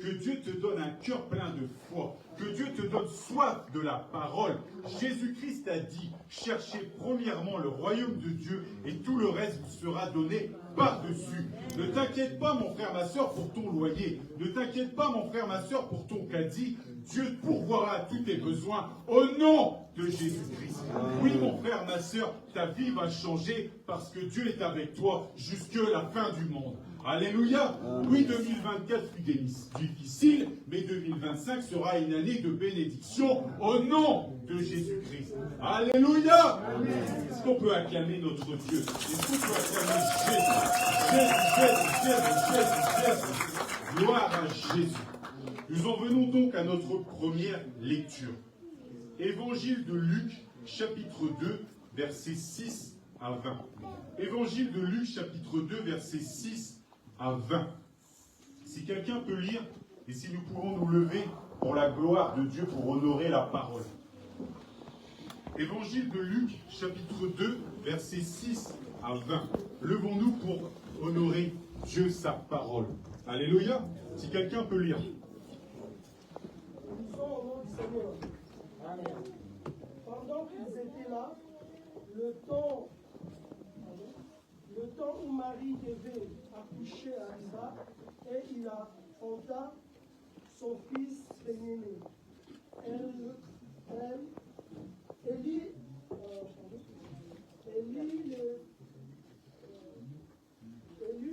Que Dieu te donne un cœur plein de foi. Que Dieu te donne soif de la parole. Jésus-Christ a dit, cherchez premièrement le royaume de Dieu et tout le reste vous sera donné par-dessus. Ne t'inquiète pas, mon frère, ma soeur, pour ton loyer. Ne t'inquiète pas, mon frère, ma soeur, pour ton caddie. Dieu pourvoira tous tes besoins au nom de Jésus-Christ. Oui, mon frère, ma soeur, ta vie va changer parce que Dieu est avec toi jusque la fin du monde. Alléluia. Oui, 2024 fut difficile, mais 2025 sera une année de bénédiction au nom de Jésus-Christ. Alléluia. Est-ce qu'on peut acclamer notre Dieu? Est-ce qu'on peut acclamer Jésus? Gloire à Jésus. Nous en venons donc à notre première lecture. Évangile de Luc, chapitre 2, versets 6 à 20. Évangile de Luc, chapitre 2, versets 6 à 20. Si quelqu'un peut lire, et si nous pouvons nous lever pour la gloire de Dieu, pour honorer la parole. Évangile de Luc, chapitre 2, versets 6 à 20. Levons-nous pour honorer Dieu, sa parole. Alléluia. Si quelqu'un peut lire. Nous sommes au nom du Seigneur. Amen. Pendant qu'ils étaient là, le temps où Marie devait accoucher arriva et il affronta son fils bien-aimé. Élie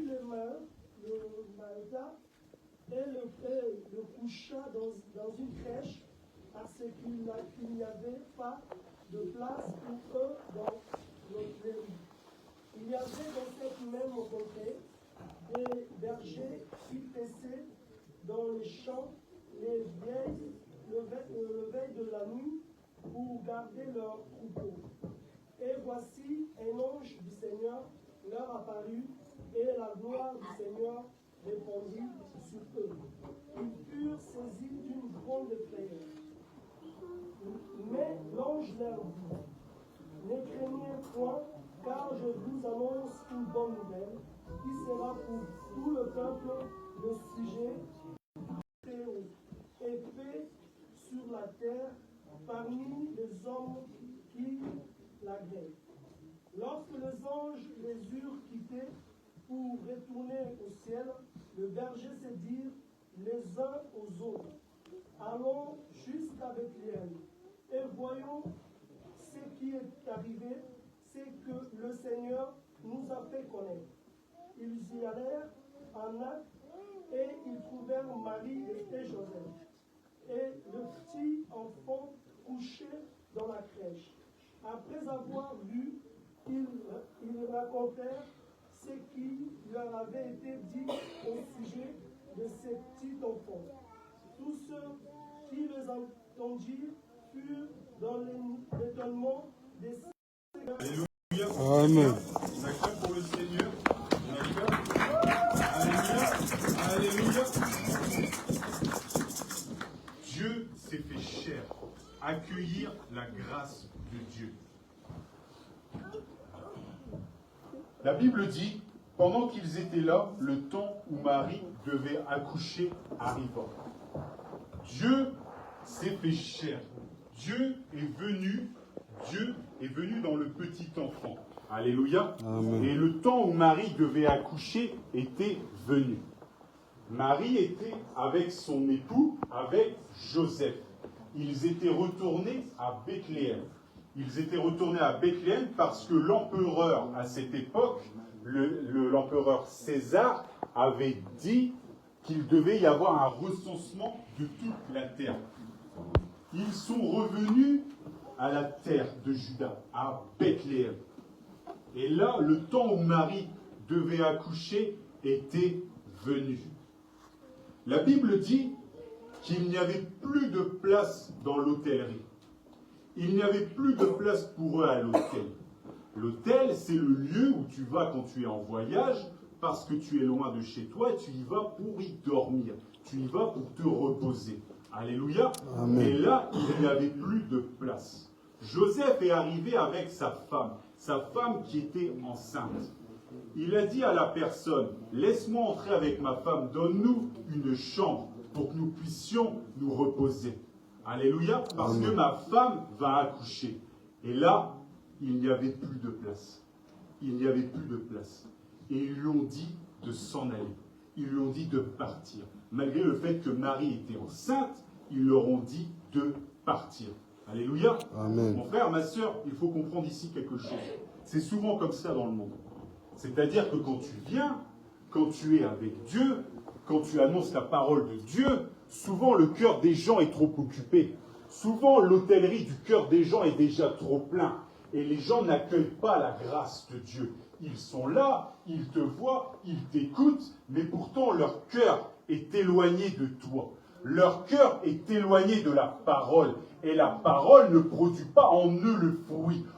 le malda et le coucha dans une crèche parce qu'il n'y avait pas de place pour eux dans les lits. Il y avait dans cette même contrée des bergers qui paissaient dans les champs le veille de la nuit pour garder leurs troupeaux. Et voici un ange du Seigneur leur apparut et la gloire du Seigneur répandit sur eux. Ils furent saisis d'une grande frayeur. Mais l'ange leur dit, ne craignez point, car je vous annonce une bonne nouvelle, qui sera pour tout le peuple le sujet et fait sur la terre parmi les hommes qui l'agréent. Lorsque les anges les eurent quittés pour retourner au ciel, le berger se dit les uns aux autres, allons jusqu'à Bethléem et voyons ce qui est arrivé, c'est que le Seigneur nous a fait connaître. Ils y allèrent en acte et ils trouvèrent Marie et Joseph et le petit enfant couché dans la crèche. Après avoir vu, ils racontèrent ce qui leur avait été dit au sujet de ce petit enfant. Tous ceux qui les entendirent furent dans l'étonnement des Alléluia. Amen. On acclame pour le Seigneur. On acclame. Alléluia. Alléluia. Dieu s'est fait chair. Accueillir la grâce de Dieu. La Bible dit, pendant qu'ils étaient là, le temps où Marie devait accoucher arriva. Dieu s'est fait chair. Dieu est venu dans le petit enfant. Alléluia. Amen. Et le temps où Marie devait accoucher était venu. Marie était avec son époux, avec Joseph. Ils étaient retournés à Bethléem. Ils étaient retournés à Bethléem parce que l'empereur, à cette époque, l'empereur César, avait dit qu'il devait y avoir un recensement de toute la terre. Ils sont revenus à la terre de Juda, à Bethléem. Et là, le temps où Marie devait accoucher était venu. La Bible dit qu'il n'y avait plus de place dans l'hôtellerie. Il n'y avait plus de place pour eux à l'hôtel. L'hôtel, c'est le lieu où tu vas quand tu es en voyage, parce que tu es loin de chez toi, et tu y vas pour y dormir. Tu y vas pour te reposer. Alléluia. Amen. Et là, il n'y avait plus de place. Joseph est arrivé avec sa femme qui était enceinte. Il a dit à la personne, laisse-moi entrer avec ma femme, donne-nous une chambre. pour que nous puissions nous reposer. Alléluia, parce que ma femme va accoucher. Et là, il n'y avait plus de place. Il n'y avait plus de place. Et ils lui ont dit de s'en aller. Ils lui ont dit de partir. Malgré le fait que Marie était enceinte, ils leur ont dit de partir. Alléluia. Amen. Mon frère, ma soeur, il faut comprendre ici quelque chose. C'est souvent comme ça dans le monde. C'est-à-dire que quand tu viens, quand tu es avec Dieu, quand tu annonces la parole de Dieu, souvent le cœur des gens est trop occupé. Souvent l'hôtellerie du cœur des gens est déjà trop plein. Et les gens n'accueillent pas la grâce de Dieu. Ils sont là, ils te voient, ils t'écoutent, mais pourtant leur cœur est éloigné de toi. Leur cœur est éloigné de la parole. Et la parole ne produit pas en eux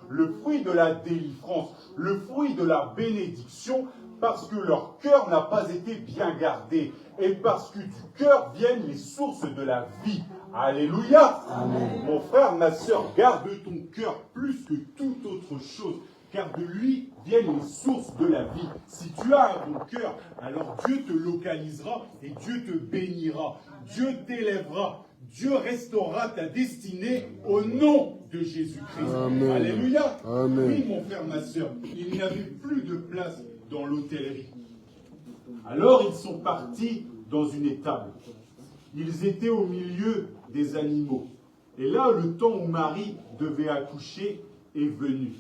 le fruit de la délivrance, le fruit de la bénédiction, parce que leur cœur n'a pas été bien gardé. Et parce que du cœur viennent les sources de la vie. Alléluia. Amen. Mon frère, ma soeur, garde ton cœur plus que toute autre chose, car de lui viennent les sources de la vie. Si tu as un bon cœur, alors Dieu te localisera et Dieu te bénira. Dieu t'élèvera. Dieu restaurera ta destinée au nom de Jésus-Christ. Amen. Alléluia. Amen. Oui, mon frère, ma soeur, il n'y avait plus de place dans l'hôtellerie. Alors ils sont partis dans une étable. Ils étaient au milieu des animaux. Et là, le temps où Marie devait accoucher est venu.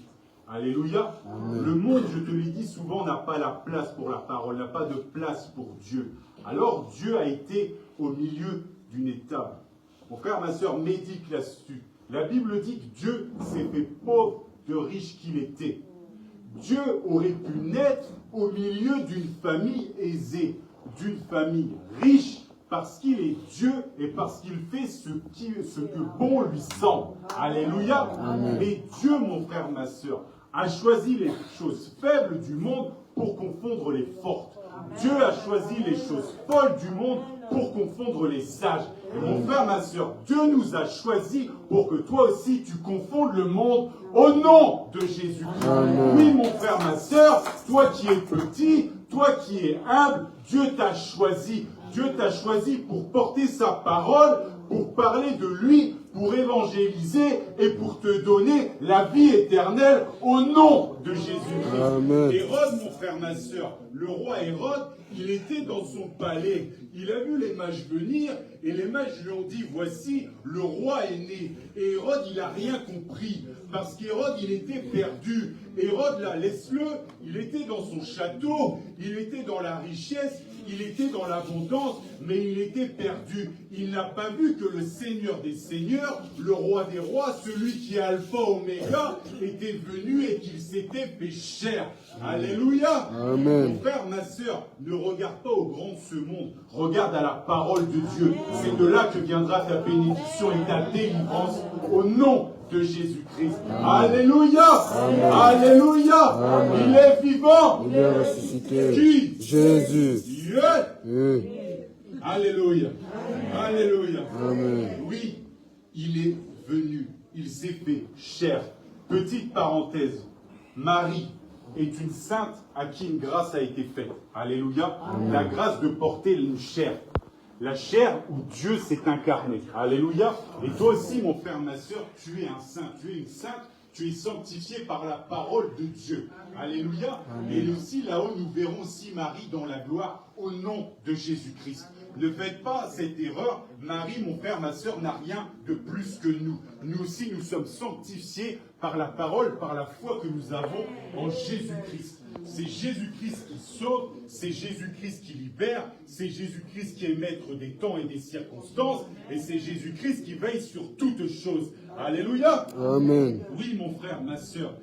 Alléluia. Amen. Le monde, je te l'ai dit souvent, n'a pas la place pour la parole, n'a pas de place pour Dieu. Alors Dieu a été au milieu d'une étable. Mon frère, ma soeur, médite là-dessus. La Bible dit que Dieu s'est fait pauvre de riche qu'il était. Dieu aurait pu naître au milieu d'une famille aisée, d'une famille riche, parce qu'il est Dieu et parce qu'il fait ce que bon lui semble. Alléluia. Amen. Mais Dieu, mon frère, ma soeur, a choisi les choses faibles du monde pour confondre les fortes. Dieu a choisi les choses folles du monde pour confondre les sages. Et mon frère, ma soeur, Dieu nous a choisis pour que toi aussi tu confondes le monde au nom de Jésus-Christ. Oui, mon frère, ma soeur, toi qui es petit, toi qui es humble, Dieu t'a choisi. Dieu t'a choisi pour porter sa parole, pour parler de lui, pour évangéliser et pour te donner la vie éternelle au nom de Jésus-Christ. Hérode, mon frère, ma soeur, le roi Hérode, il était dans son palais. Il a vu les mages venir et les mages lui ont dit, voici, le roi est né. Et Hérode, il n'a rien compris parce qu'Hérode, il était perdu. Hérode, là, laisse-le, il était dans son château, il était dans la richesse, il était dans l'abondance, mais il était perdu. Il n'a pas vu que le Seigneur des Seigneurs, le Roi des Rois, celui qui est Alpha Oméga, était venu et qu'il s'était fait chair. Alléluia. Amen. Mon frère, ma soeur, ne regarde pas au grand de ce monde, regarde à la parole de Dieu. C'est de là que viendra ta bénédiction et ta délivrance au nom de Jésus-Christ. Alléluia. Amen. Alléluia. Amen. Il est vivant. Il est ressuscité. Qui? Jésus. Dieu. Oui. Alléluia. Alléluia. Amen. Oui, il est venu. Il s'est fait chair. Petite parenthèse. Marie est une sainte à qui une grâce a été faite. Alléluia. Amen. La grâce de porter une chair. La chair où Dieu s'est incarné. Alléluia. Et toi aussi, mon frère, ma soeur, tu es un saint, tu es une sainte, tu es sanctifié par la parole de Dieu. Alléluia. Amen. Et aussi, là-haut, nous verrons aussi Marie dans la gloire au nom de Jésus-Christ. Ne faites pas cette erreur. Marie, mon frère, ma soeur, n'a rien de plus que nous. Nous aussi, nous sommes sanctifiés par la parole, par la foi que nous avons en Jésus-Christ. C'est Jésus-Christ qui sauve, c'est Jésus-Christ qui libère, c'est Jésus-Christ qui est maître des temps et des circonstances, et c'est Jésus-Christ qui veille sur toutes choses. Alléluia. Amen. Oui, mon frère, ma soeur,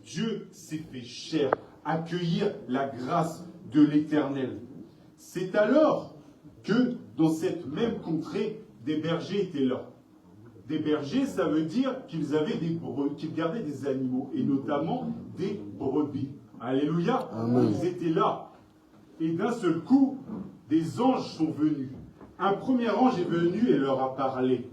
Dieu s'est fait chair, accueillir la grâce de l'Éternel. C'est alors que dans cette même contrée, des bergers étaient là. Des bergers, ça veut dire qu'ils gardaient des animaux, et notamment des brebis. Alléluia. Amen. Ils étaient là. Et d'un seul coup, des anges sont venus. Un premier ange est venu et leur a parlé.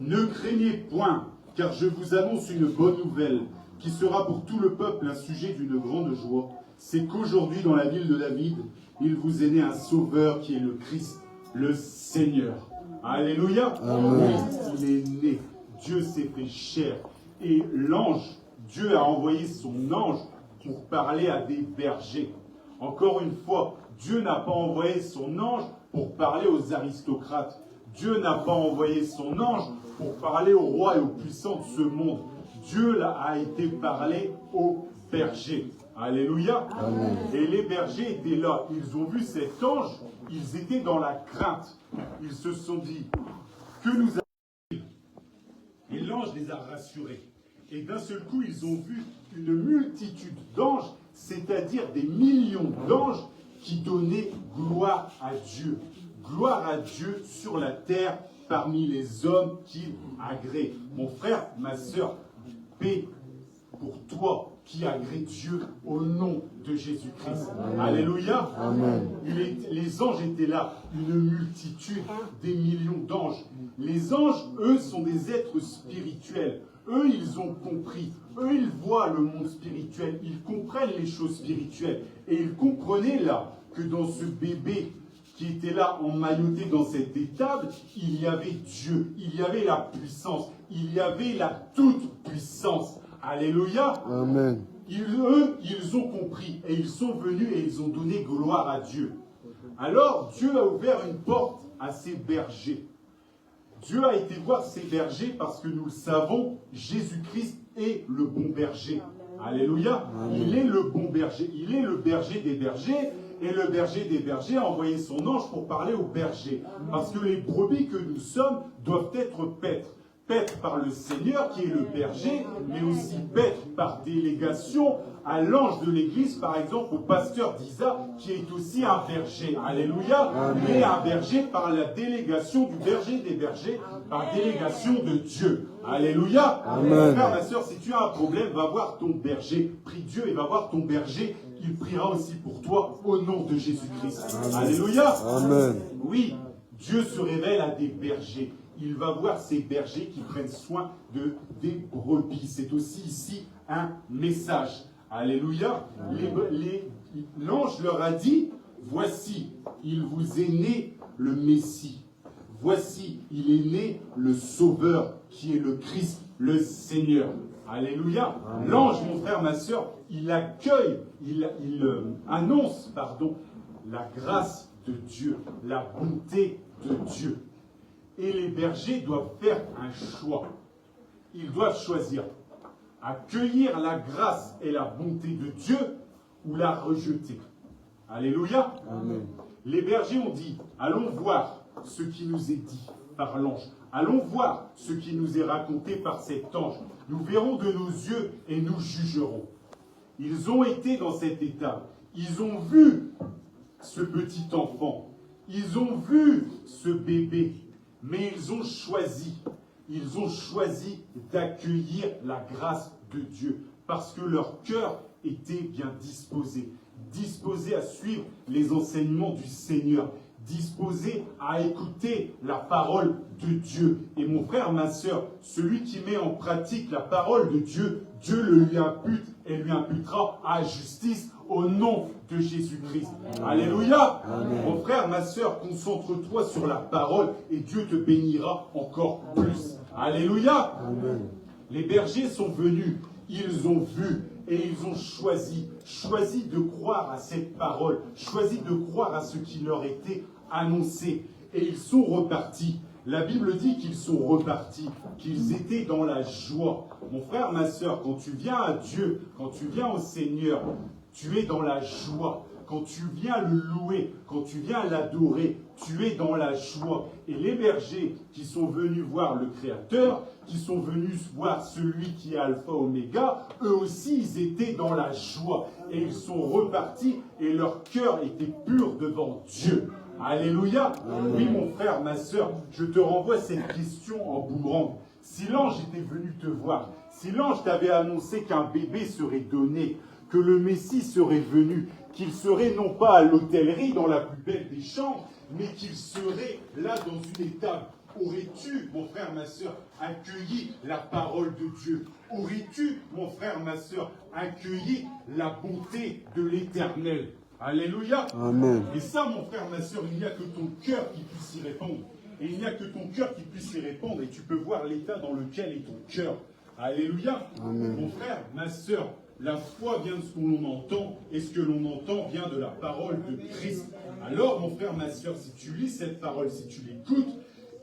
Ne craignez point, car je vous annonce une bonne nouvelle, qui sera pour tout le peuple un sujet d'une grande joie. C'est qu'aujourd'hui, dans la ville de David, il vous est né un sauveur qui est le Christ. le Seigneur. Alléluia. Amen. Il est né. Dieu s'est fait chair. Et l'ange, Dieu a envoyé son ange pour parler à des bergers. Encore une fois, Dieu n'a pas envoyé son ange pour parler aux aristocrates. Dieu n'a pas envoyé son ange pour parler aux rois et aux puissants de ce monde. Dieu a été parlé aux bergers. Alléluia. Amen. Et les bergers étaient là. Ils ont vu cet ange. Ils étaient dans la crainte. Ils se sont dit, que nous arrive? Et l'ange les a rassurés. Et d'un seul coup, ils ont vu une multitude d'anges, c'est-à-dire des millions d'anges qui donnaient gloire à Dieu. Gloire à Dieu sur la terre parmi les hommes qui agréent. Mon frère, ma sœur, paix pour toi qui agrée Dieu au nom de Jésus-Christ. Alléluia. Amen. Les anges étaient là, une multitude, des millions d'anges. Les anges, eux, sont des êtres spirituels. Eux, ils ont compris. Eux, ils voient le monde spirituel. Ils comprennent les choses spirituelles. Et ils comprenaient là que dans ce bébé qui était là emmailloté dans cette étable, il y avait Dieu. Il y avait la puissance. Il y avait la toute-puissance. Alléluia. Amen. Eux, ils ont compris. Et ils sont venus et ils ont donné gloire à Dieu. Alors, Dieu a ouvert une porte à ces bergers. Dieu a été voir ces bergers parce que nous le savons, Jésus-Christ est le bon berger. Alléluia. Il est le bon berger. Il est le berger des bergers. Et le berger des bergers a envoyé son ange pour parler aux bergers. Parce que les brebis que nous sommes doivent être paîtres. Paîtres par le Seigneur qui est le berger, mais aussi paîtres par délégation à l'ange de l'église, par exemple au pasteur d'Isa, qui est aussi un berger. Alléluia. Mais un berger par la délégation du berger des bergers, par délégation de Dieu. Alléluia. Mon frère, ma soeur, si tu as un problème, va voir ton berger. Prie Dieu et va voir ton berger. Il priera aussi pour toi au nom de Jésus-Christ. Alléluia. Amen. Oui, Dieu se révèle à des bergers. Il va voir ces bergers qui prennent soin des brebis. C'est aussi ici un message. Alléluia. L'ange leur a dit, voici, il vous est né le Messie. Voici, il est né le Sauveur qui est le Christ, le Seigneur. Alléluia. L'ange, mon frère, ma soeur, il accueille, il annonce, la grâce de Dieu, la bonté de Dieu. Et les bergers doivent faire un choix. Ils doivent choisir accueillir la grâce et la bonté de Dieu ou la rejeter. Alléluia. Amen. Les bergers ont dit, allons voir ce qui nous est dit par l'ange. Allons voir ce qui nous est raconté par cet ange. Nous verrons de nos yeux et nous jugerons. Ils ont été dans cet état. Ils ont vu ce petit enfant. Ils ont vu ce bébé. Mais ils ont choisi d'accueillir la grâce de Dieu parce que leur cœur était bien disposé à suivre les enseignements du Seigneur, disposé à écouter la parole de Dieu. Et mon frère, ma sœur, celui qui met en pratique la parole de Dieu, Dieu le lui impute et lui imputera à justice au nom de Jésus-Christ. Alléluia. Amen. Mon frère, ma sœur, concentre-toi sur la parole et Dieu te bénira encore plus. Alléluia. Amen. Les bergers sont venus, ils ont vu et ils ont choisi de croire à cette parole, choisi de croire à ce qui leur était annoncé. Et ils sont repartis. La Bible dit qu'ils sont repartis, qu'ils étaient dans la joie. Mon frère, ma sœur, quand tu viens à Dieu, quand tu viens au Seigneur, tu es dans la joie. Quand tu viens le louer, quand tu viens l'adorer, tu es dans la joie. Et les bergers qui sont venus voir le Créateur, qui sont venus voir celui qui est Alpha Oméga, eux aussi, ils étaient dans la joie. Et ils sont repartis et leur cœur était pur devant Dieu. Alléluia. Oui, mon frère, ma sœur, je te renvoie cette question en boomerang. Si l'ange était venu te voir, si l'ange t'avait annoncé qu'un bébé serait donné, que le Messie serait venu, qu'il serait non pas à l'hôtellerie dans la plus belle des chambres, mais qu'il serait là dans une étable, aurais-tu, mon frère, ma sœur, accueilli la parole de Dieu? Aurais-tu, mon frère, ma sœur, accueilli la bonté de l'Éternel? Alléluia. Amen. Et ça, mon frère, ma soeur, il n'y a que ton cœur qui puisse y répondre. Et il n'y a que ton cœur qui puisse y répondre. Et tu peux voir l'état dans lequel est ton cœur. Alléluia. Amen. Mon frère, ma soeur, la foi vient de ce que l'on entend. Et ce que l'on entend vient de la parole de Christ. Alors, mon frère, ma soeur, si tu lis cette parole, si tu l'écoutes,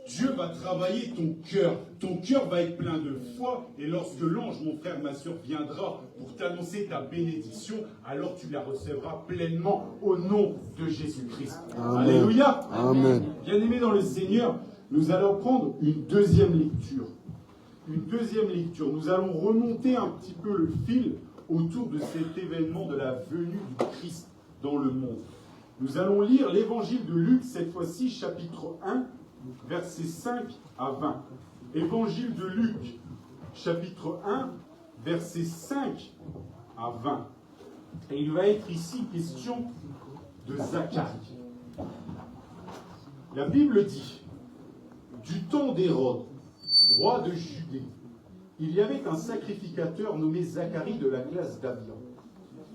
Dieu va travailler ton cœur. Ton cœur va être plein de foi. Et lorsque l'ange, mon frère, ma soeur, viendra pour t'annoncer ta bénédiction, alors tu la recevras pleinement au nom de Jésus-Christ. Alléluia. Amen. Bien-aimés dans le Seigneur, nous allons prendre une deuxième lecture. Une deuxième lecture. Nous allons remonter un petit peu le fil autour de cet événement de la venue du Christ dans le monde. Nous allons lire l'évangile de Luc, cette fois-ci, chapitre 1, versets 5 à 20. Évangile de Luc, chapitre 1, versets 5 à 20. Et il va être ici question de Zacharie. La Bible dit, du temps d'Hérode, roi de Judée, il y avait un sacrificateur nommé Zacharie de la classe d'Abian.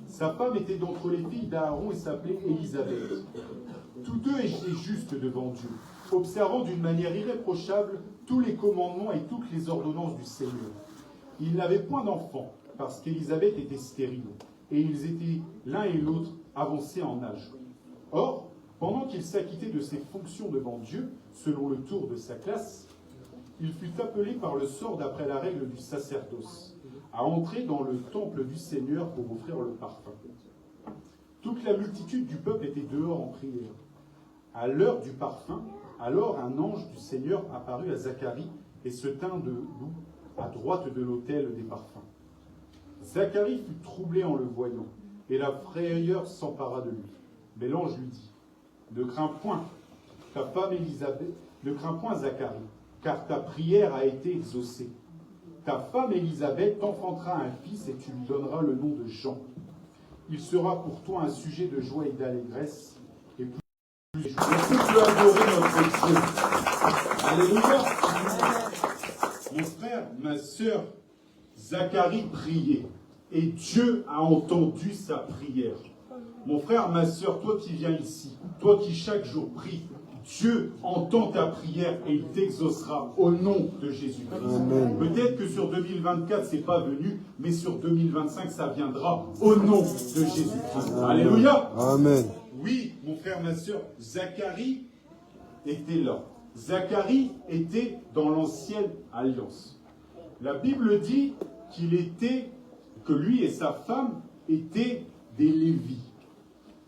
Sa femme était d'entre les filles d'Aaron et s'appelait Élisabeth. Tous deux étaient justes devant Dieu, observant d'une manière irréprochable tous les commandements et toutes les ordonnances du Seigneur. Ils n'avaient point d'enfants, parce qu'Élisabeth était stérile, et ils étaient l'un et l'autre avancés en âge. Or, pendant qu'il s'acquittait de ses fonctions devant Dieu, selon le tour de sa classe, il fut appelé par le sort d'après la règle du sacerdoce, à entrer dans le temple du Seigneur pour offrir le parfum. Toute la multitude du peuple était dehors en prière. À l'heure du parfum, alors un ange du Seigneur apparut à Zacharie et se tint debout à droite de l'autel des parfums. Zacharie fut troublé en le voyant, et la frayeur s'empara de lui. Mais l'ange lui dit, « Ne crains point, ta femme Élisabeth, ne crains point Zacharie, car ta prière a été exaucée. Ta femme Élisabeth t'enfantera un fils et tu lui donneras le nom de Jean. Il sera pour toi un sujet de joie et d'allégresse, et plus est-ce que tu as adoré notre Dieu? Alléluia. Mon frère, ma sœur, Zacharie priait, et Dieu a entendu sa prière. Mon frère, ma sœur, toi qui viens ici, toi qui chaque jour pries, Dieu entend ta prière et il t'exaucera au nom de Jésus-Christ. Peut-être que sur 2024, ce n'est pas venu, mais sur 2025, ça viendra au nom de Jésus-Christ. Alléluia. Amen. Oui, mon frère, ma sœur, Zacharie était là. Zacharie était dans l'ancienne alliance. La Bible dit que lui et sa femme étaient des Lévites.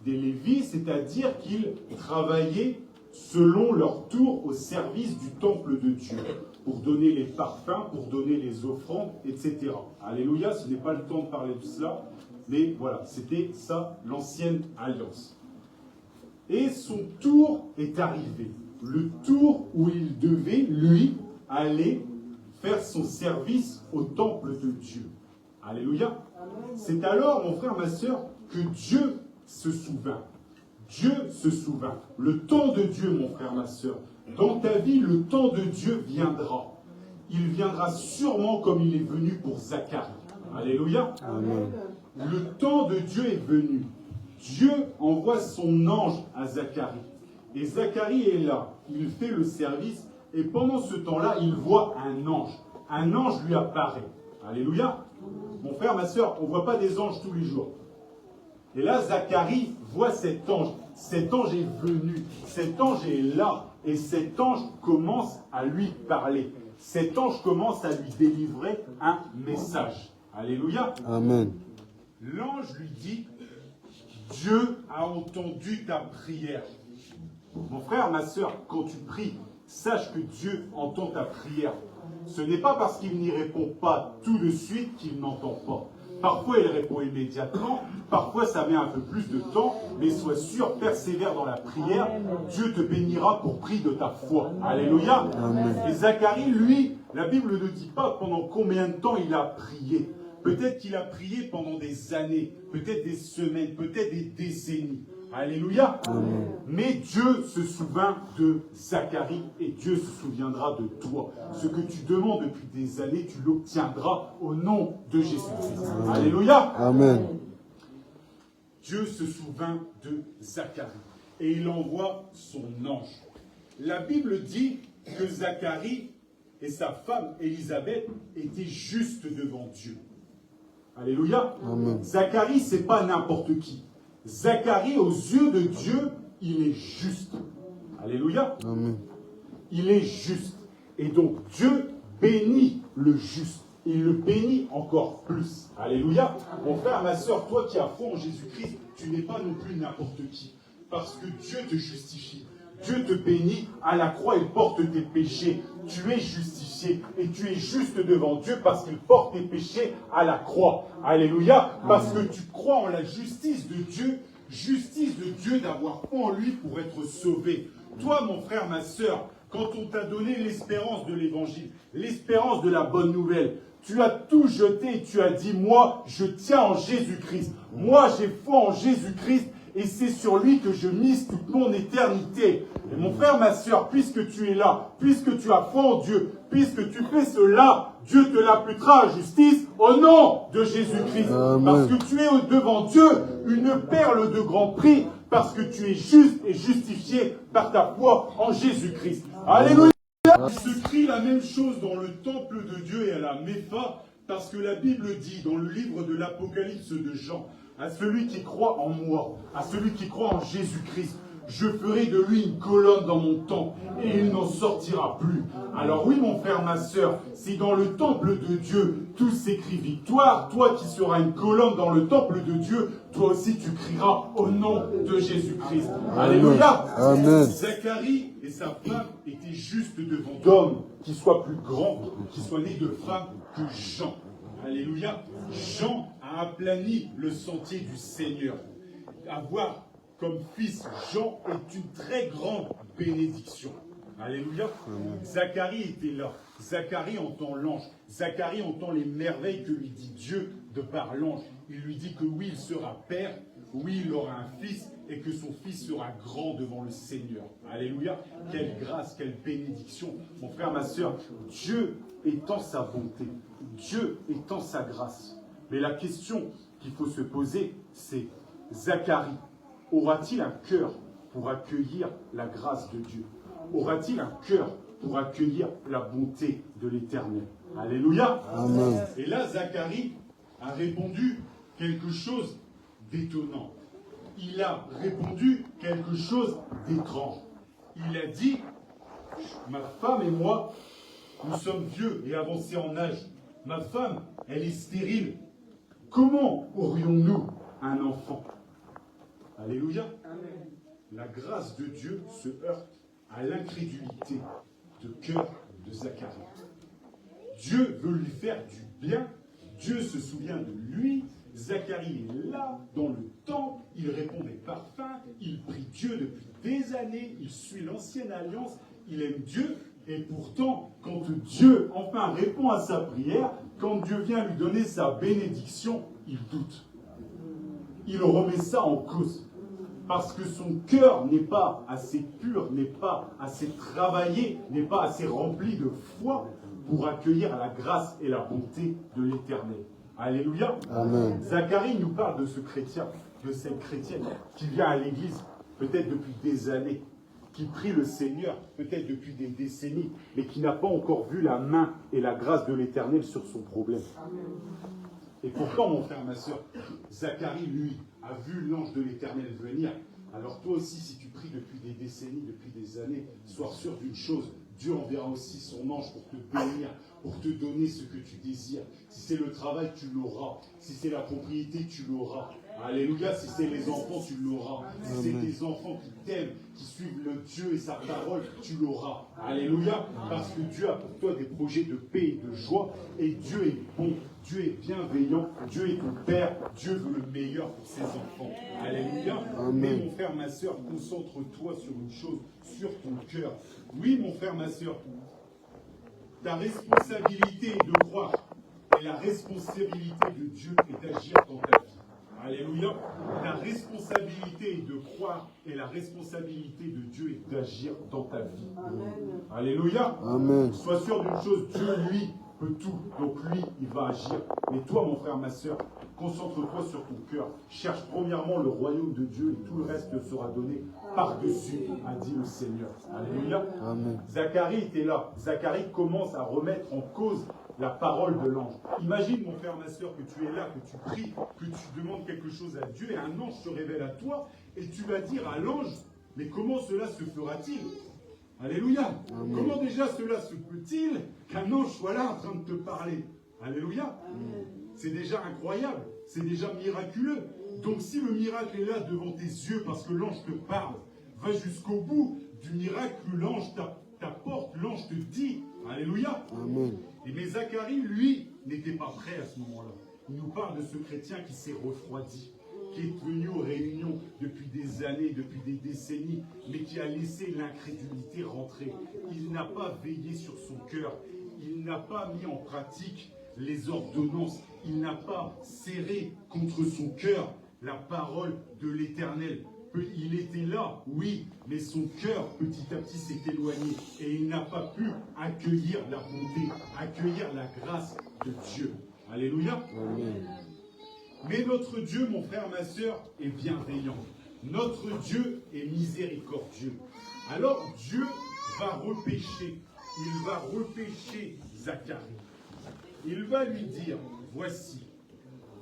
Des Lévites, c'est-à-dire qu'ils travaillaient selon leur tour au service du temple de Dieu, pour donner les parfums, pour donner les offrandes, etc. Alléluia, ce n'est pas le temps de parler de cela, mais voilà, c'était ça, l'ancienne alliance. Et son tour est arrivé, le tour où il devait, lui, aller faire son service au temple de Dieu. Alléluia. C'est alors, mon frère, ma sœur, que Dieu se souvint. Dieu se souvint. Le temps de Dieu, mon frère, ma sœur, dans ta vie, le temps de Dieu viendra. Il viendra sûrement comme il est venu pour Zacharie. Alléluia. Amen. Le temps de Dieu est venu. Dieu envoie son ange à Zacharie. Et Zacharie est là. Il fait le service. Et pendant ce temps-là, il voit un ange. Un ange lui apparaît. Alléluia. Mon frère, ma sœur, on ne voit pas des anges tous les jours. Et là, Zacharie voit cet ange. Cet ange est venu. Cet ange est là. Et cet ange commence à lui parler. Cet ange commence à lui délivrer un message. Alléluia. Amen. L'ange lui dit, Dieu a entendu ta prière. Mon frère, ma sœur, quand tu pries, sache que Dieu entend ta prière. Ce n'est pas parce qu'il n'y répond pas tout de suite qu'il n'entend pas. Parfois, il répond immédiatement. Parfois, ça met un peu plus de temps. Mais sois sûr, persévère dans la prière. Dieu te bénira pour prix de ta foi. Alléluia. Amen. Et Zacharie, lui, la Bible ne dit pas pendant combien de temps il a prié. Peut-être qu'il a prié pendant des années, peut-être des semaines, peut-être des décennies. Alléluia. Amen. Mais Dieu se souvint de Zacharie et Dieu se souviendra de toi. Ce que tu demandes depuis des années, tu l'obtiendras au nom de Jésus-Christ. Alléluia. Amen. Dieu se souvint de Zacharie et il envoie son ange. La Bible dit que Zacharie et sa femme Élisabeth étaient justes devant Dieu. Alléluia. Amen. Zacharie, ce n'est pas n'importe qui. Zacharie, aux yeux de Dieu, il est juste. Alléluia. Amen. Il est juste. Et donc Dieu bénit le juste. Il le bénit encore plus. Alléluia. Mon frère, ma soeur, toi qui as foi en Jésus-Christ, tu n'es pas non plus n'importe qui. Parce que Dieu te justifie. Dieu te bénit. À la croix, il porte tes péchés. Tu es justifié. Et tu es juste devant Dieu parce qu'il porte tes péchés à la croix. Alléluia. Parce que tu crois en la justice de Dieu d'avoir foi en lui pour être sauvé. Toi, mon frère, ma soeur, quand on t'a donné l'espérance de l'évangile, l'espérance de la bonne nouvelle, tu as tout jeté et tu as dit, moi, je tiens en Jésus-Christ. Moi, j'ai foi en Jésus-Christ et c'est sur lui que je mise toute mon éternité. Et mon frère, ma soeur, puisque tu es là, puisque tu as foi en Dieu, puisque tu fais cela, Dieu te l'imputera à justice au nom de Jésus-Christ. Parce que tu es devant Dieu une perle de grand prix, parce que tu es juste et justifié par ta foi en Jésus-Christ. Alléluia. Il se crie la même chose dans le temple de Dieu et à la Mépha, parce que la Bible dit dans le livre de l'Apocalypse de Jean, à celui qui croit en moi, à celui qui croit en Jésus-Christ, je ferai de lui une colonne dans mon temple et il n'en sortira plus. Alors oui, mon frère, ma soeur, si dans le temple de Dieu, tout s'écrit victoire, toi qui seras une colonne dans le temple de Dieu, toi aussi tu crieras au nom de Jésus-Christ. Alléluia. Amen. Zacharie et sa femme étaient justes devant d'hommes qui soient plus grands, qui soient nés de femmes que Jean. Alléluia. Jean a aplani le sentier du Seigneur. Avoir comme fils Jean est une très grande bénédiction. Alléluia. Zacharie était là. Zacharie entend l'ange. Zacharie entend les merveilles que lui dit Dieu de par l'ange. Il lui dit que oui, il sera père, oui, il aura un fils et que son fils sera grand devant le Seigneur. Alléluia. Quelle grâce, quelle bénédiction. Mon frère, ma soeur, Dieu étend sa bonté. Dieu étend sa grâce. Mais la question qu'il faut se poser, c'est Zacharie aura-t-il un cœur pour accueillir la grâce de Dieu? Aura-t-il un cœur pour accueillir la bonté de l'Éternel? Alléluia. Amen. Et là, Zacharie a répondu quelque chose d'étonnant. Il a répondu quelque chose d'étrange. Il a dit, ma femme et moi, nous sommes vieux et avancés en âge. Ma femme, elle est stérile. Comment aurions-nous un enfant? Alléluia. Amen. La grâce de Dieu se heurte à l'incrédulité de cœur de Zacharie. Dieu veut lui faire du bien. Dieu se souvient de lui. Zacharie est là, dans le temple. Il répond des parfums. Il prie Dieu depuis des années. Il suit l'ancienne alliance. Il aime Dieu. Et pourtant, quand Dieu enfin répond à sa prière, quand Dieu vient lui donner sa bénédiction, il doute. Il remet ça en cause. Parce que son cœur n'est pas assez pur, n'est pas assez travaillé, n'est pas assez rempli de foi pour accueillir la grâce et la bonté de l'Éternel. Alléluia. Amen. Zacharie nous parle de ce chrétien, de cette chrétienne qui vient à l'église peut-être depuis des années, qui prie le Seigneur peut-être depuis des décennies, mais qui n'a pas encore vu la main et la grâce de l'Éternel sur son problème. Et pourtant, mon frère, ma soeur, Zacharie, lui, a vu l'ange de l'Éternel venir. Alors toi aussi, si tu pries depuis des décennies, depuis des années, sois sûr d'une chose, Dieu enverra aussi son ange pour te bénir, pour te donner ce que tu désires. Si c'est le travail, tu l'auras. Si c'est la propriété, tu l'auras. Alléluia. Si c'est les enfants, tu l'auras. Si c'est tes enfants qui t'aiment, qui suivent le Dieu et sa parole, tu l'auras. Alléluia. Parce que Dieu a pour toi des projets de paix et de joie. Et Dieu est bon. Dieu est bienveillant. Dieu est ton Père. Dieu veut le meilleur pour ses enfants. Alléluia. Mais mon frère, ma soeur, concentre-toi sur une chose, sur ton cœur. Oui, mon frère, ma soeur, ta responsabilité est de croire. Et la responsabilité de Dieu est d'agir dans ta vie. Alléluia. La responsabilité est de croire et la responsabilité de Dieu est d'agir dans ta vie. Amen. Alléluia. Amen. Sois sûr d'une chose, Dieu, lui, peut tout. Donc lui, il va agir. Mais toi, mon frère, ma soeur, concentre-toi sur ton cœur. Cherche premièrement le royaume de Dieu et tout le reste te sera donné par-dessus, a dit le Seigneur. Alléluia. Amen. Zacharie était là. Zacharie commence à remettre en cause la parole de l'ange. Imagine, mon frère, ma soeur, que tu es là, que tu pries, que tu demandes quelque chose à Dieu et un ange se révèle à toi et tu vas dire à l'ange, mais comment cela se fera-t-il? Alléluia. Amen. Comment déjà cela se peut-il qu'un ange soit là en train de te parler? Alléluia. C'est déjà incroyable. C'est déjà miraculeux. Donc si le miracle est là devant tes yeux parce que l'ange te parle, va jusqu'au bout du miracle que l'ange t'apporte, l'ange te dit. Alléluia. Amen. Et mais Zacharie, lui, n'était pas prêt à ce moment-là. Il nous parle de ce chrétien qui s'est refroidi, qui est venu aux réunions depuis des années, depuis des décennies, mais qui a laissé l'incrédulité rentrer. Il n'a pas veillé sur son cœur. Il n'a pas mis en pratique les ordonnances. Il n'a pas serré contre son cœur la parole de l'Éternel. Il était là, oui, mais son cœur petit à petit s'est éloigné et il n'a pas pu accueillir la bonté, accueillir la grâce de Dieu. Alléluia. Amen. Mais notre Dieu, mon frère, ma soeur, est bienveillant. Notre Dieu est miséricordieux. Alors Dieu va repêcher. Il va repêcher Zacharie. Il va lui dire, voici,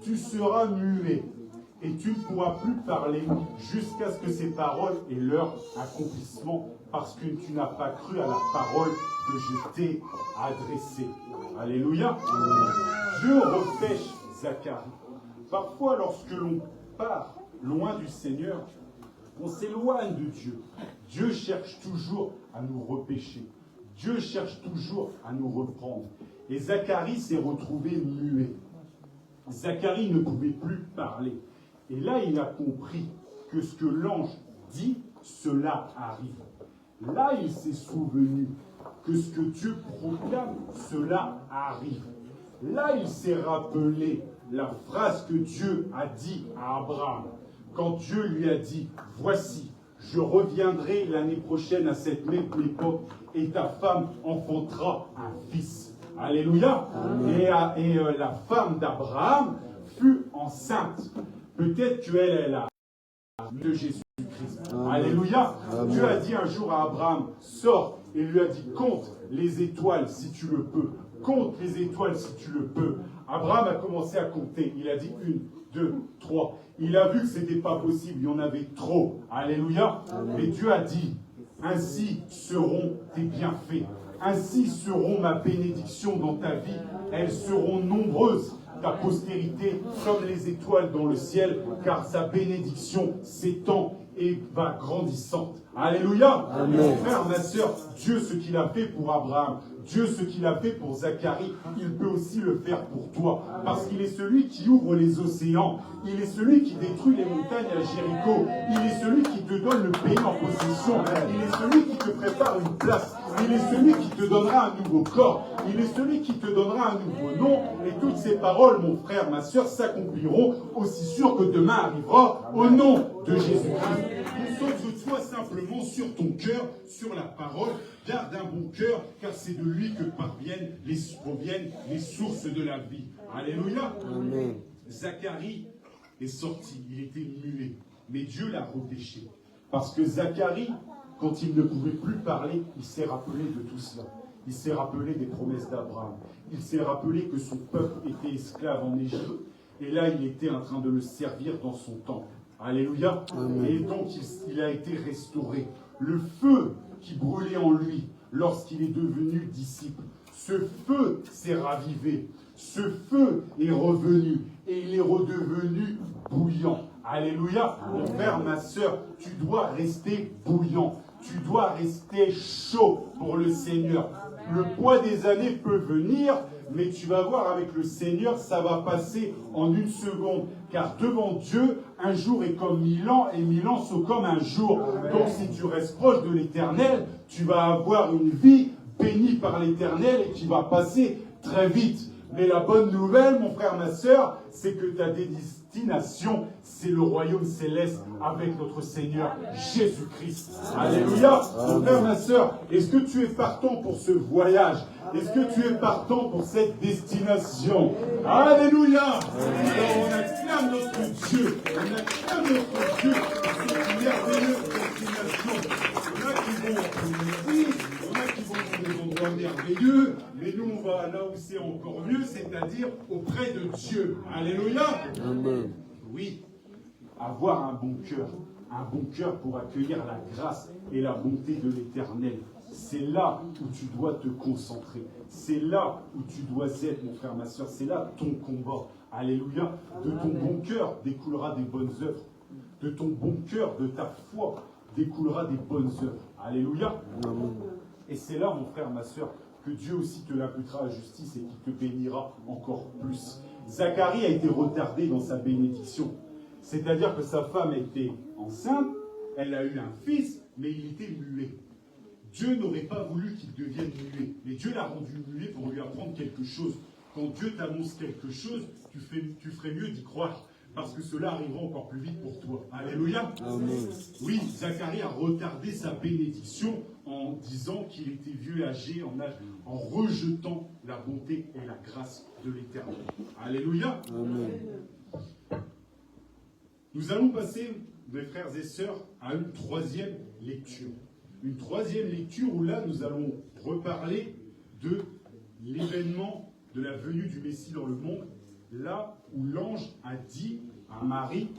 tu seras muet et tu ne pourras plus parler jusqu'à ce que ces paroles aient leur accomplissement parce que tu n'as pas cru à la parole que je t'ai adressée. Alléluia. Dieu repêche Zacharie. Parfois, lorsque l'on part loin du Seigneur, on s'éloigne de Dieu. Dieu cherche toujours à nous repêcher. Dieu cherche toujours à nous reprendre. Et Zacharie s'est retrouvé muet. Zacharie ne pouvait plus parler. Et là, il a compris que ce que l'ange dit, cela arrive. Là, il s'est souvenu que ce que Dieu proclame, cela arrive. Là, il s'est rappelé la phrase que Dieu a dit à Abraham. Quand Dieu lui a dit, voici, je reviendrai l'année prochaine à cette même époque et ta femme enfantera un fils. Alléluia. Et la femme d'Abraham fut enceinte. Peut-être qu'elle a de Jésus-Christ. Alléluia. Amen. Dieu a dit un jour à Abraham, sors, et lui a dit, compte les étoiles si tu le peux. Compte les étoiles si tu le peux. Abraham a commencé à compter. Il a dit 1, 2, 3. Il a vu que ce n'était pas possible. Il y en avait trop. Alléluia. Mais Dieu a dit, ainsi seront tes bienfaits. Ainsi seront ma bénédiction dans ta vie. Elles seront nombreuses. Ta postérité comme les étoiles dans le ciel, car sa bénédiction s'étend et va grandissante. Alléluia. Mon frère, ma soeur, Dieu ce qu'il a fait pour Abraham, Dieu ce qu'il a fait pour Zacharie, il peut aussi le faire pour toi. Parce qu'il est celui qui ouvre les océans, il est celui qui détruit les montagnes à Jéricho, il est celui qui te donne le pays en possession, il est celui qui te prépare une place, il est celui qui te donnera un nouveau corps, il est celui qui te donnera un nouveau nom, et toutes ces paroles, mon frère, ma soeur, s'accompliront aussi sûr que demain arrivera au nom de Jésus-Christ. Concentre-toi simplement sur ton cœur, sur la parole, garde un bon cœur, car c'est de lui que proviennent les sources de la vie. Alléluia. Amen. Zacharie est sorti, il était muet, mais Dieu l'a repêché. Parce que Zacharie, quand il ne pouvait plus parler, il s'est rappelé de tout cela. Il s'est rappelé des promesses d'Abraham. Il s'est rappelé que son peuple était esclave en Égypte. Et là, il était en train de le servir dans son temple. Alléluia. Amen. Et donc, il a été restauré. Le feu qui brûlait en lui lorsqu'il est devenu disciple, ce feu s'est ravivé. Ce feu est revenu et il est redevenu bouillant. Alléluia. Mon frère, ma soeur, tu dois rester bouillant. Tu dois rester chaud pour le Seigneur. Le poids des années peut venir, mais tu vas voir avec le Seigneur, ça va passer en une seconde. Car devant Dieu, un jour est comme 1000 ans et 1000 ans sont comme un jour. Donc si tu restes proche de l'Éternel, tu vas avoir une vie bénie par l'Éternel et qui va passer très vite. Mais la bonne nouvelle, mon frère, ma soeur, c'est que destination, c'est le royaume céleste avec notre Seigneur Jésus-Christ. Alléluia. Mon frère, ma soeur, est-ce que tu es partant pour ce voyage? Est-ce que tu es partant pour cette destination? Alléluia. Alors on acclame notre Dieu. On acclame notre Dieu pour cette merveilleuse destination. Il y en a qui vont en Tunisie, il y en a qui vont dans des endroits merveilleux, mais nous on va là où c'est encore mieux, c'est-à-dire auprès de Dieu. Alléluia. Amen. Oui, avoir un bon cœur pour accueillir la grâce et la bonté de l'Éternel. C'est là où tu dois te concentrer. C'est là où tu dois être, mon frère, ma soeur. C'est là ton combat. Alléluia. De ton bon cœur découlera des bonnes œuvres. De ton bon cœur, de ta foi, découlera des bonnes œuvres. Alléluia. Et c'est là, mon frère, ma soeur, que Dieu aussi te l'imputera à justice et qu'il te bénira encore plus. Zacharie a été retardé dans sa bénédiction. C'est-à-dire que sa femme était enceinte, elle a eu un fils, mais il était muet. Dieu n'aurait pas voulu qu'il devienne muet, mais Dieu l'a rendu muet pour lui apprendre quelque chose. Quand Dieu t'annonce quelque chose, tu ferais mieux d'y croire, parce que cela arrivera encore plus vite pour toi. Alléluia. Amen. Oui, Zacharie a retardé sa bénédiction en disant qu'il était vieux et âgé, en rejetant la bonté et la grâce de l'Éternel. Alléluia. Amen. Nous allons passer, mes frères et sœurs, à une troisième lecture. Une troisième lecture où là, nous allons reparler de l'événement de la venue du Messie dans le monde, là où l'ange a dit à Marie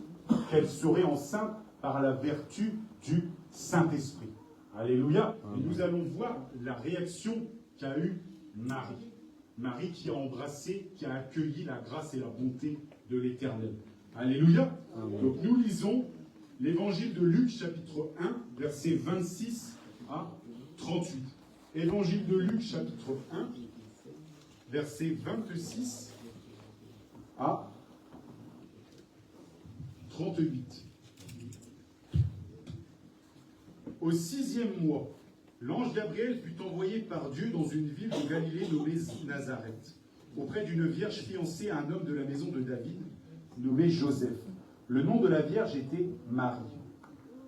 qu'elle serait enceinte par la vertu du Saint-Esprit. Alléluia. Et nous allons voir la réaction qu'a eue Marie. Marie qui a embrassé, qui a accueilli la grâce et la bonté de l'Éternel. Alléluia. Amen. Donc nous lisons l'évangile de Luc, chapitre 1, versets 26 à 38. Évangile de Luc, chapitre 1, versets 26 à 38. Au 6e mois, l'ange Gabriel fut envoyé par Dieu dans une ville de Galilée nommée Nazareth, auprès d'une vierge fiancée à un homme de la maison de David, nommé Joseph. Le nom de la vierge était Marie.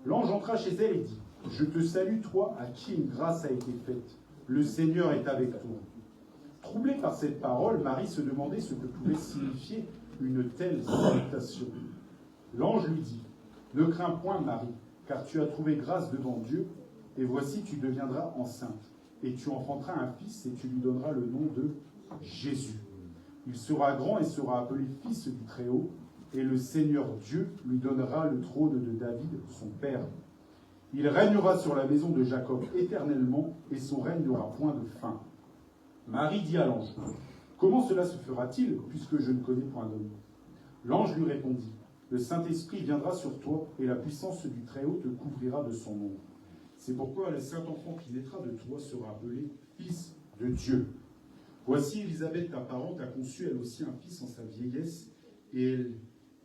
L'ange entra chez elle et dit : « Je te salue, toi, à qui une grâce a été faite. Le Seigneur est avec toi. » Troublée par cette parole, Marie se demandait ce que pouvait signifier une telle salutation. L'ange lui dit : « Ne crains point, Marie, car tu as trouvé grâce devant Dieu, et voici tu deviendras enceinte, et tu enfanteras un fils, et tu lui donneras le nom de Jésus. Il sera grand et sera appelé fils du Très-Haut, et le Seigneur Dieu lui donnera le trône de David, son père. Il régnera sur la maison de Jacob éternellement, et son règne n'aura point de fin. » Marie dit à l'ange : « Comment cela se fera-t-il, puisque je ne connais point d'homme ? » L'ange lui répondit : « Le Saint-Esprit viendra sur toi, et la puissance du Très-Haut te couvrira de son ombre. C'est pourquoi le Saint-Enfant qui naîtra de toi sera appelé Fils de Dieu. Voici Élisabeth, ta parente, a conçu elle aussi un fils en sa vieillesse, et elle,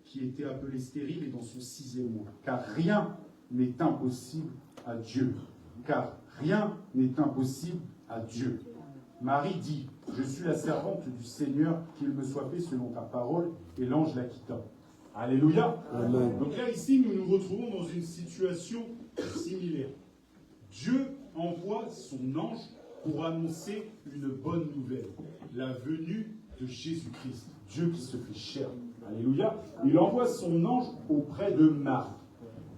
qui était appelée stérile, est dans son 6e mois. Car rien n'est impossible à Dieu. Car rien n'est impossible à Dieu. Marie dit : « Je suis la servante du Seigneur, qu'il me soit fait selon ta parole. » Et l'ange la quitta. Alléluia. Amen. Donc là, ici, nous nous retrouvons dans une situation similaire. Dieu envoie son ange pour annoncer une bonne nouvelle, la venue de Jésus-Christ, Dieu qui se fait chair. Alléluia. Il envoie son ange auprès de Marie.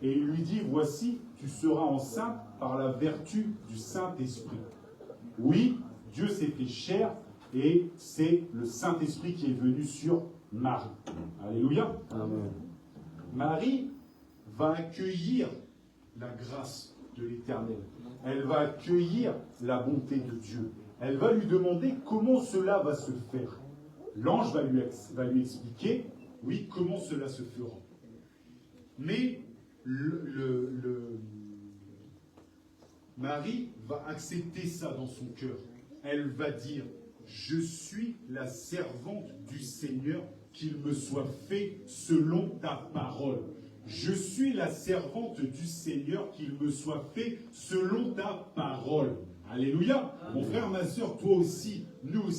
Et il lui dit : « Voici, tu seras enceinte par la vertu du Saint-Esprit. » Oui, Dieu s'est fait chair et c'est le Saint-Esprit qui est venu sur Marie. Alléluia. Amen. Marie va accueillir la grâce de l'Éternel. Elle va accueillir la bonté de Dieu. Elle va lui demander comment cela va se faire. L'ange va lui expliquer, oui, comment cela se fera. Mais Marie va accepter ça dans son cœur. Elle va dire : « Je suis la servante du Seigneur, qu'il me soit fait selon ta parole. » Je suis la servante du Seigneur, qu'il me soit fait selon ta parole. Alléluia. Mon frère, ma soeur, toi aussi, nous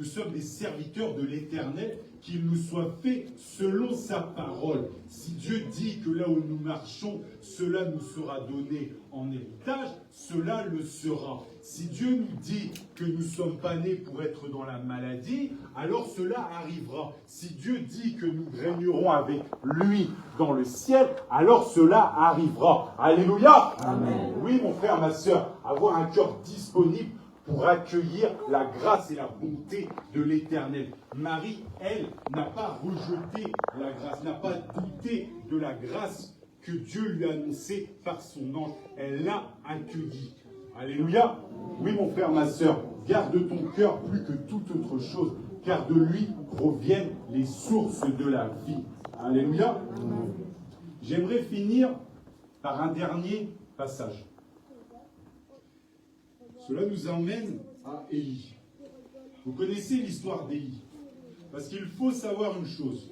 sommes des serviteurs de l'Éternel qu'il nous soit fait selon sa parole. Si Dieu dit que là où nous marchons, cela nous sera donné en héritage, cela le sera. Si Dieu nous dit que nous ne sommes pas nés pour être dans la maladie, alors cela arrivera. Si Dieu dit que nous régnerons avec lui dans le ciel, alors cela arrivera. Alléluia. Amen. Oui, mon frère, ma soeur, avoir un cœur disponible pour accueillir la grâce et la bonté de l'Éternel. Marie, elle, n'a pas rejeté la grâce, n'a pas douté de la grâce que Dieu lui a annoncée par son ange. Elle l'a accueillie. Alléluia. Oui, mon frère, ma soeur, garde ton cœur plus que toute autre chose, car de lui proviennent les sources de la vie. Alléluia. J'aimerais finir par un dernier passage. Cela nous emmène à Élie. Vous connaissez l'histoire d'Élie. Parce qu'il faut savoir une chose.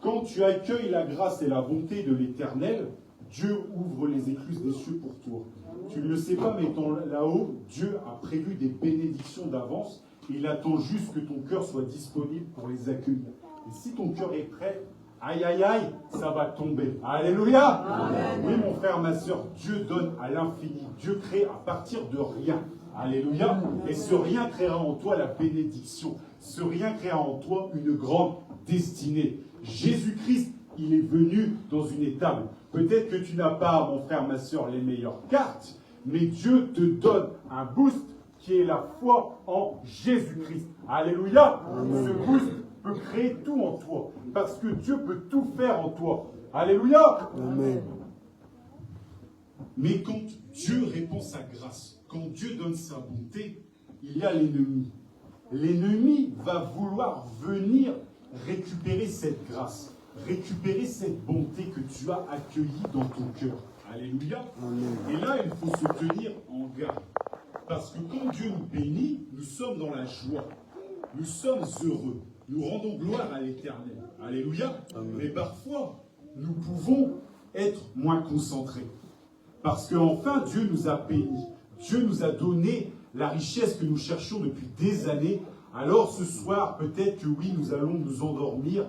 Quand tu accueilles la grâce et la bonté de l'Éternel, Dieu ouvre les écluses des cieux pour toi. Tu ne le sais pas, mais étant là-haut, Dieu a prévu des bénédictions d'avance. Et il attend juste que ton cœur soit disponible pour les accueillir. Et si ton cœur est prêt, aïe, aïe, aïe, ça va tomber. Alléluia. Amen. Oui, mon frère, ma soeur, Dieu donne à l'infini. Dieu crée à partir de rien. Alléluia. Et ce rien créera en toi la bénédiction. Ce rien créera en toi une grande destinée. Jésus-Christ, il est venu dans une étable. Peut-être que tu n'as pas, mon frère, ma soeur, les meilleures cartes, mais Dieu te donne un boost qui est la foi en Jésus-Christ. Alléluia. Amen. Ce boost peut créer tout en toi, parce que Dieu peut tout faire en toi. Alléluia. Amen. Mais quand Dieu répand sa grâce, quand Dieu donne sa bonté, il y a l'ennemi. L'ennemi va vouloir venir récupérer cette grâce, récupérer cette bonté que tu as accueillie dans ton cœur. Alléluia. Amen. Et là, il faut se tenir en garde. Parce que quand Dieu nous bénit, nous sommes dans la joie. Nous sommes heureux. Nous rendons gloire à l'Éternel. Alléluia. Amen. Mais parfois, nous pouvons être moins concentrés. Parce qu'enfin, Dieu nous a bénis. Dieu nous a donné la richesse que nous cherchions depuis des années. Alors ce soir, peut-être que oui, nous allons nous endormir,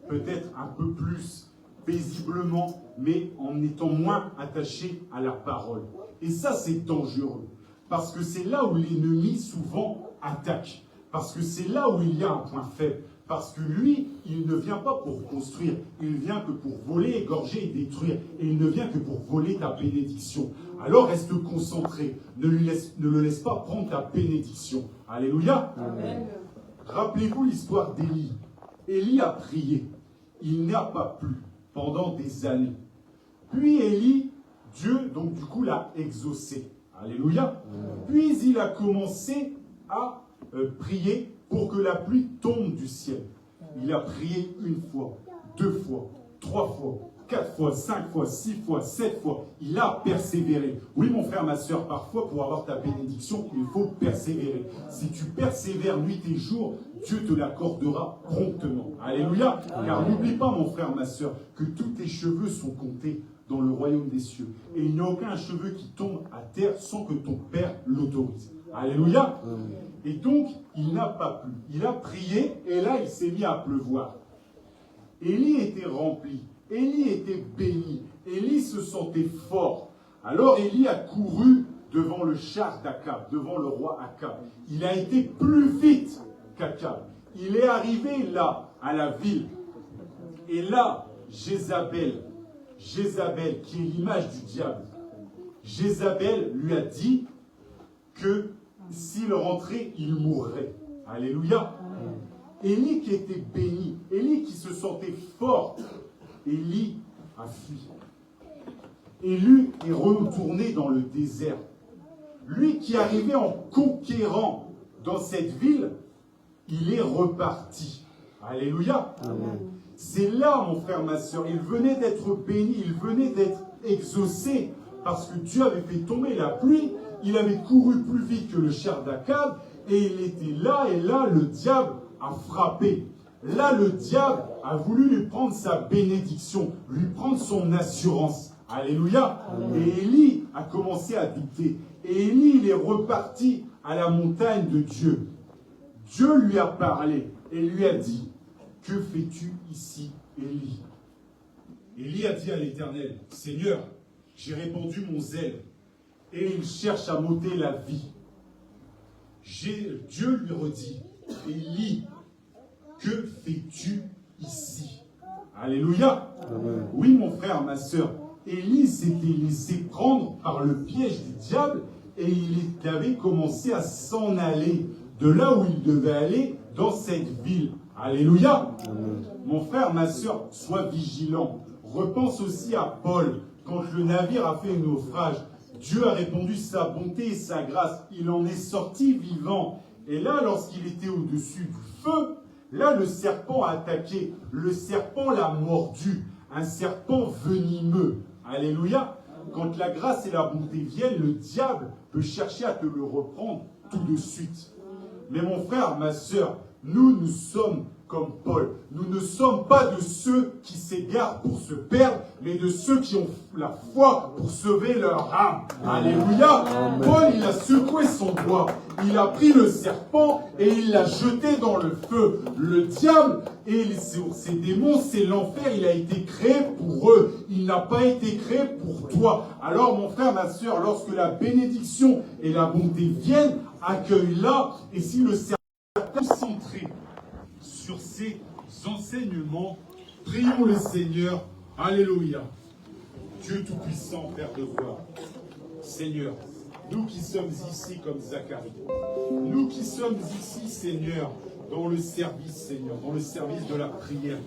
peut-être un peu plus paisiblement, mais en étant moins attachés à la parole. Et ça, c'est dangereux. Parce que c'est là où l'ennemi souvent attaque. Parce que c'est là où il y a un point faible. Parce que lui, il ne vient pas pour construire. Il vient que pour voler, égorger et détruire. Et il ne vient que pour voler ta bénédiction. Alors reste concentré. Ne le laisse pas prendre ta bénédiction. Alléluia. Amen. Rappelez-vous l'histoire d'Élie. Élie a prié. Il n'a pas plu pendant des années. Puis Élie, Dieu, donc du coup, l'a exaucé. Alléluia. Puis il a commencé à prier pour que la pluie tombe du ciel. Il a prié 1 fois, 2 fois, 3 fois, 4 fois, 5 fois, 6 fois, 7 fois. Il a persévéré. Oui, mon frère, ma soeur, parfois, pour avoir ta bénédiction, il faut persévérer. Si tu persévères nuit et jour, Dieu te l'accordera promptement. Alléluia. Car n'oublie pas, mon frère, ma soeur, que tous tes cheveux sont comptés dans le royaume des cieux. Et il n'y a aucun cheveu qui tombe à terre sans que ton Père l'autorise. Alléluia. Et donc, il n'a pas plu. Il a prié et là, il s'est mis à pleuvoir. Élie était rempli. Élie était béni. Élie se sentait fort. Alors Élie a couru devant le char d'Akab, devant le roi Akab. Il a été plus vite qu'Akab. Il est arrivé là, à la ville. Et là, Jézabel, qui est l'image du diable, Jézabel lui a dit que s'il rentrait, il mourrait. Alléluia. Élie qui était béni, Élie qui se sentait fort, Élie a fui. Élie est retourné dans le désert. Lui qui arrivait en conquérant dans cette ville, il est reparti. Alléluia. Amen. C'est là, mon frère, ma soeur, il venait d'être béni, il venait d'être exaucé, parce que Dieu avait fait tomber la pluie, il avait couru plus vite que le char d'Akab, et il était là, et là, le diable a frappé. Là, le diable a voulu lui prendre sa bénédiction, lui prendre son assurance. Alléluia. Amen. Et Élie a commencé à douter. Et Élie, il est reparti à la montagne de Dieu. Dieu lui a parlé et lui a dit, que fais-tu ici, Élie? Élie a dit à l'Éternel, Seigneur, j'ai répandu mon zèle, et il cherche à m'ôter la vie. Dieu lui redit, Élie, que fais-tu ici? Alléluia. Amen. Oui, mon frère, ma soeur, Élie s'était laissé prendre par le piège du diable et il avait commencé à s'en aller de là où il devait aller dans cette ville. Alléluia. Amen. Mon frère, ma soeur, sois vigilant. Repense aussi à Paul. Quand le navire a fait un naufrage, Dieu a répandu sa bonté et sa grâce. Il en est sorti vivant. Et là, lorsqu'il était au-dessus du feu, là, le serpent a attaqué. Le serpent l'a mordu. Un serpent venimeux. Alléluia. Quand la grâce et la bonté viennent, le diable peut chercher à te le reprendre tout de suite. Mais mon frère, ma soeur, nous sommes comme Paul. Nous ne sommes pas de ceux qui s'égarent pour se perdre, mais de ceux qui ont la foi pour sauver leur âme. Alléluia. Amen. Paul, il a secoué son doigt. Il a pris le serpent et il l'a jeté dans le feu. Le diable et ses démons, c'est l'enfer. Il a été créé pour eux. Il n'a pas été créé pour toi. Alors, mon frère, ma soeur, lorsque la bénédiction et la bonté viennent, accueille-la. Et si le serpent est concentré sur ces enseignements, prions le Seigneur. Alléluia. Dieu Tout-Puissant, Père de gloire. Seigneur, nous qui sommes ici comme Zacharie, nous qui sommes ici, Seigneur, dans le service, Seigneur, dans le service de la prière.